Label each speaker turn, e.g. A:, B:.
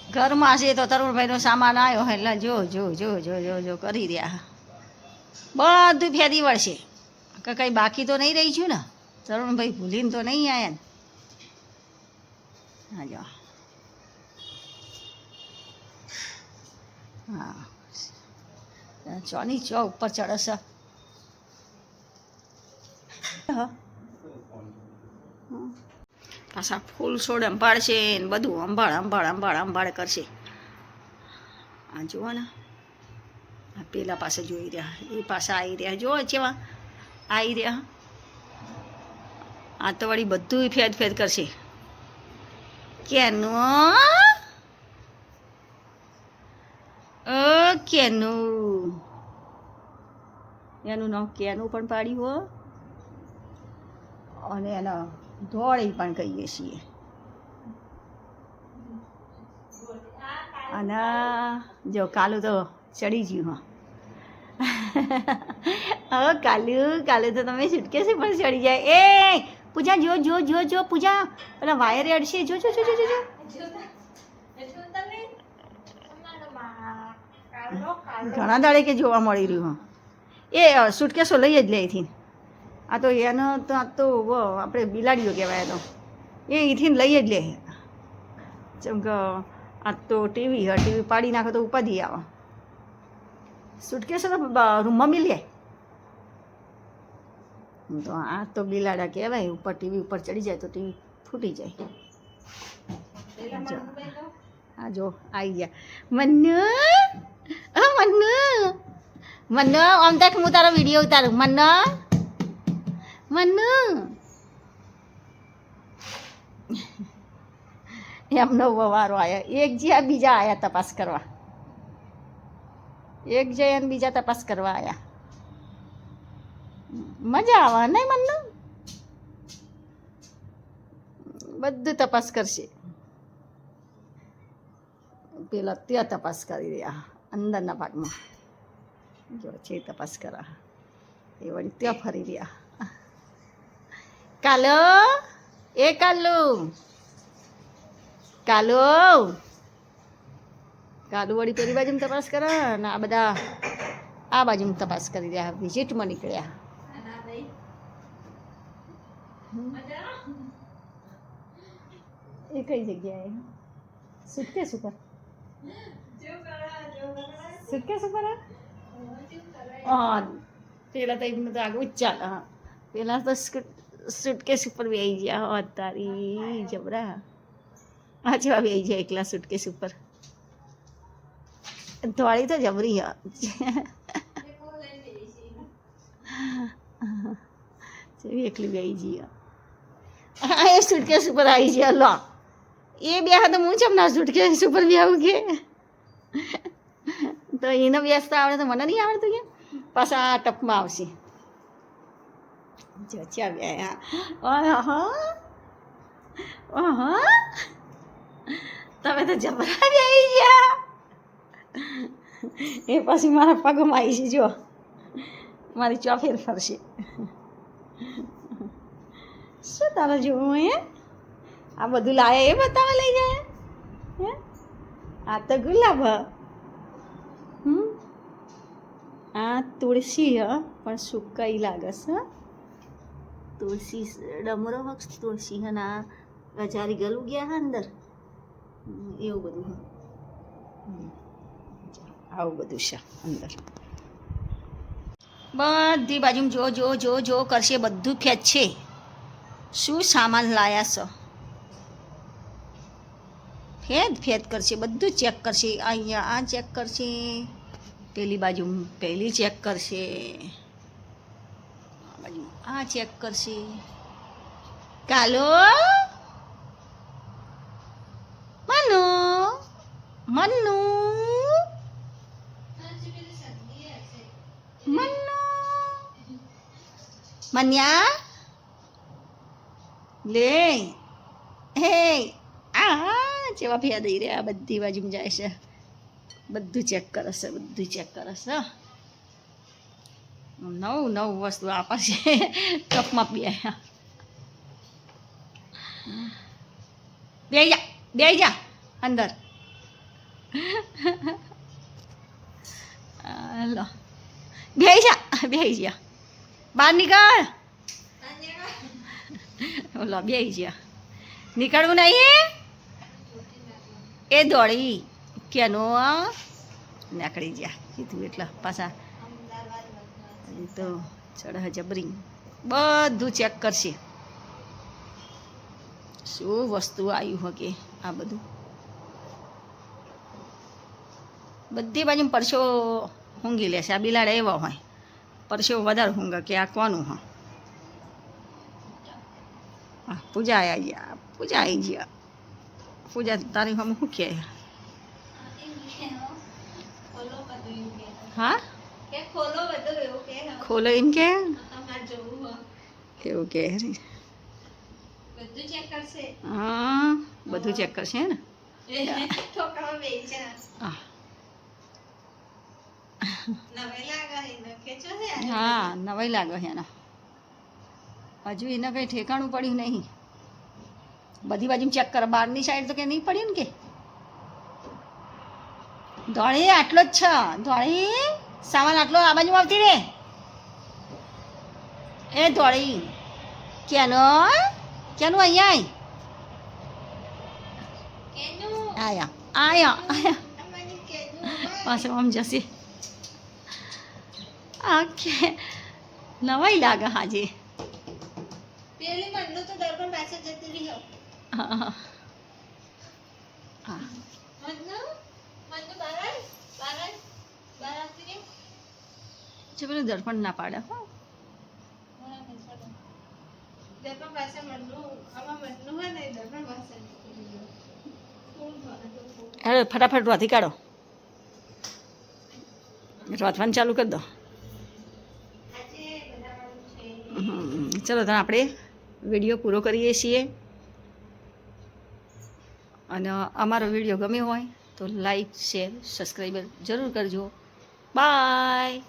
A: ઘરમાં છે તો તરુણભાઈનો સામાન આવ્યો એટલે જો જો જો જો જો જો કરી રહ્યા બધું ફેરી વળશે કે કંઈ બાકી તો નહીં રહી છું ને તરુણભાઈ ભૂલીને તો નહીં આવ્યા ને હા જો હા ચોની ચો ઉપર ચડશે પાછા ફૂલ છોડ અંભાળશે ને બધું અંભાળ કરશે આ જુઓ ને આ પેલા પાસે જોઈ રહ્યા એ પાસે આવી રહ્યા જુઓ જેવા આવી રહ્યા આ તો વળી બધું ફેદ કરશે કેનું કેનું એનું નામ કેનું પણ પાડ્યું હો અને એના ધોળી પણ કહીએ છીએ અને જો કાલું તો ચડી ગયું હા કાલે તો તમે છૂટકેસે પણ ચડી જાય એ પૂજા જો જો જો જો પૂજા પેલા વાયરે અડશે જો જો જો જો જો ઘણા દાડે કે જોવા મળી રહ્યું એ સુટકેસો લઈ જ લે અહીંથી આ તો એનો તો આ તો આપણે બિલાડીઓ કહેવાય તો એ અહીંથી લઈ જ લે જેમ કે આ તો ટીવી પાડી નાખો તો ઉપાધિ આવે સુટકેસો તો રૂમમાં મિલે તો આ તો બિલાડા કહેવાય ઉપર ટીવી ઉપર ચડી જાય તો ટીવી ફૂટી જાય હા જો આવી ગયા મન્નુ આમ તક હું તારો વિડીયો ઉતારું મન્નુ એમનો વારો આવ્યો એક જ્યાં બીજા આવ્યા તપાસ કરવા એક જયા અને બીજા તપાસ કરવા આવ્યા મજા આવે નહીં મન્નુ બધું તપાસ કરશે પેલા ત્યાં તપાસ કરી રહ્યા અંદરના ભાગમાં જો છે તપાસ કરા એ વળી ત્યાં ફરી રહ્યા કાલો વળી પેલી બાજુમાં તપાસ કરે ને આ બધા આ બાજુમાં તપાસ કરી રહ્યા વિઝિટમાં નીકળ્યા એ કઈ જગ્યાએ સુટકેસ ઉપર હા પેલા તો એમને તો આગળ જ ચાલે હા પેલા તો સુટકેસ ઉપર બેસી ગયા હા તારી જબરા આ જેવા બેસી જાય એકલા સુટકેસ ઉપર ધોળી તો જબરી એકલી બેસી જઈએ હા એ સુટકેસ ઉપર આવી ગયા લો એ બે તો હું ચમના સુટકેસ ઉપર બી આવું કે તો એને બેસતા આવડે તો મને નહીં આવડતું કે પાછા આ ટપમાં આવશે જો ચા બે તમે તો જબરા આવી ગયા એ પછી મારા પગમાં આવી છે જો મારી ચોફેર ફરશે શું તારે જોવું એ આ બધું લાવે એ બતાવવા લઈ જાય હે આ તો ગુલાબ આ તુલસી પણ સુકાઈ લાગે છે તુલસી ડમરો વક્ષ તુલસી હે ના ગજારી ગલું ગયા હા અંદર એવું બધું આવું બધું છે અંદર બધી બાજુ જો જો જો જો કરશે બધું ફેચ છે શું સામાન લાયા છે ફેદ કરશે બધું ચેક કરશે અહીંયા આ ચેક કરશે પેલી બાજુ પહેલી ચેક કરશે આ બાજુ આ ચેક કરશે કાલો મન્નુ મન્યા લે હે આ જેવા ફેર દઈ રહ્યા બધી બાજુમાં જાય છે બધું ચેક કરે છે નવું વસ્તુ આપશે કપમાં બે જા અંદર લો બેહી જા બેહી જા બહાર નીકળ લો બેહી જા નીકળવું નહીં એ દોડી કેનો નીકળી ગયા કીધું એટલે પાછા તો ચડ જબરી બધું ચેક કરશે શું વસ્તુ આવ્યું હકે આ બધું બધી બાજુ પરસો ઊંઘી લેશે આ બિલાડા એવા હોય પરસો વધારે ઊંઘે કે આ કોનું હા પૂજા આવી ગયા પૂજા આવી ગયા પૂજા તારી હમ શું કહે હા ખોલો એમ કે એવું કે હા બધું ચેક કરશે ને હા નવાઈ લાગે છે એના હજુ એને કંઈ ઠેકાણું પડ્યું નહીં બધી બાજુ ચેક કરે બહારની સાઈડ તો કે નહીં પડ્યું ને કે ધોળી આટલો જ છે ધોળી સામાન આટલો આ બાજુ આવતી રે એ ધોળી કેનો કેનું અહીંયા આયા આયા આયા પાછો આમ જશે ઓકે નવાઈ લાગે હાજી
B: પેલી મનનું તો દર્પણ પાસે જતી રહી
A: હા હા
B: મનનું બાર આવતી રે
A: છે પેલું દર્પણ ના પાડે હો
B: દર્પણ પાસે મનનું આમાં મનનું હોય ને દર્પણ પાસે
A: હવે ફટાફટ રોધી કાઢો રોધવાનું ચાલુ કરી દો ચલો તો આપણે વિડીયો પૂરો કરીએ છીએ અને અમારો વિડીયો ગમ્યો હોય તો લાઈક શેર સબસ્ક્રાઈબર જરૂર કરજો બાય